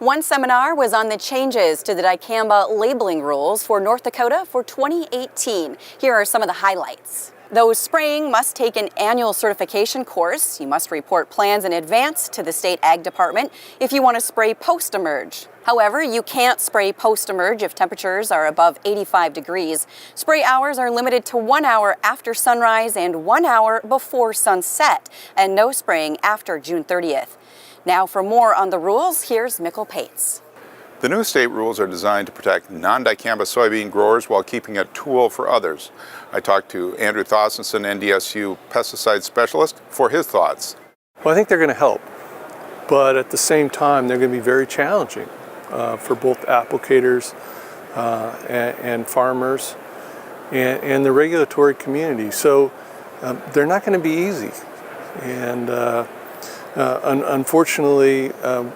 One seminar was on the changes to the Dicamba labeling rules for North Dakota for 2018. Here are some of the highlights. Those spraying must take an annual certification course. You must report plans in advance to the state ag department if you want to spray post-emerge. However, you can't spray post-emerge if temperatures are above 85 degrees. Spray hours are limited to 1 hour after sunrise and 1 hour before sunset, and no spraying after June 30th. Now for more on the rules, here's Mikkel Pates. The new state rules are designed to protect non-dicamba soybean growers while keeping a tool for others. I talked to Andrew Thossenson, NDSU pesticide specialist, for his thoughts. Well, I think they're going to help, but at the same time, they're going to be very challenging for both applicators and farmers and the regulatory community. So they're not going to be easy. And unfortunately,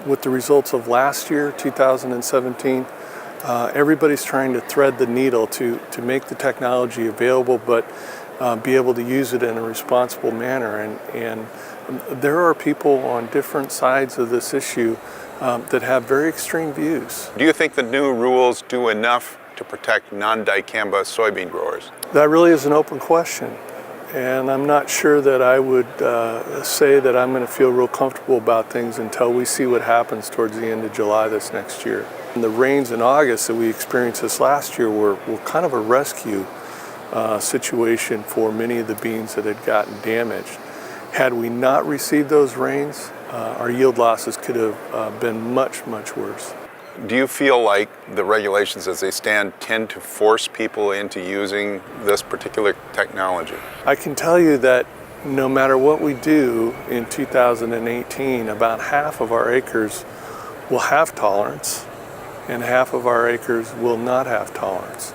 with the results of last year, 2017, everybody's trying to thread the needle to make the technology available, but be able to use it in a responsible manner. And there are people on different sides of this issue that have very extreme views. Do you think the new rules do enough to protect non-dicamba soybean growers? That really is an open question. And I'm not sure that I would say that I'm going to feel real comfortable about things until we see what happens towards the end of July this next year. And the rains in August that we experienced this last year were kind of a rescue situation for many of the beans that had gotten damaged. Had we not received those rains, our yield losses could have been much, much worse. Do you feel like the regulations as they stand tend to force people into using this particular technology? I can tell you that no matter what we do in 2018, about half of our acres will have tolerance and half of our acres will not have tolerance.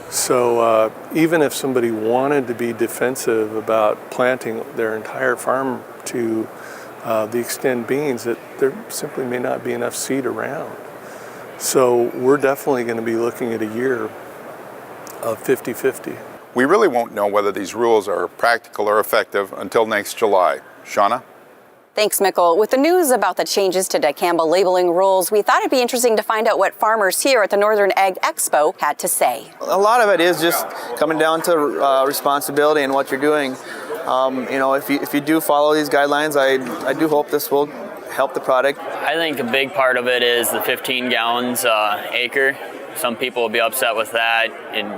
So even if somebody wanted to be defensive about planting their entire farm to the extent beans, that there simply may not be enough seed around. So we're definitely going to be looking at a year of 50-50. We really won't know whether these rules are practical or effective until next July. Shauna? Thanks, Mikkel. With the news about the changes to Dicamba labeling rules, we thought it'd be interesting to find out what farmers here at the Northern Ag Expo had to say. A lot of it is just coming down to responsibility and what you're doing. If you do follow these guidelines, I do hope this will help the product. I think a big part of it is the 15 gallons acre. Some people will be upset with that, and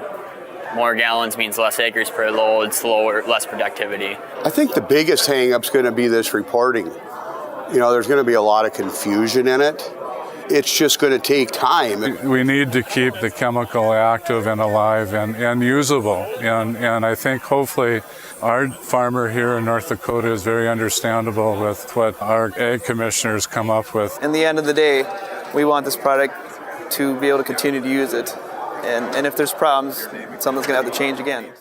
more gallons means less acres per load, slower, less productivity. I think the biggest hang-up's going to be this reporting. There's going to be a lot of confusion in it. It's just going to take time. We need to keep the chemical active and alive and usable. And I think hopefully our farmer here in North Dakota is very understandable with what our ag commissioners come up with. In the end of the day, we want this product to be able to continue to use it. And if there's problems, something's going to have to change again.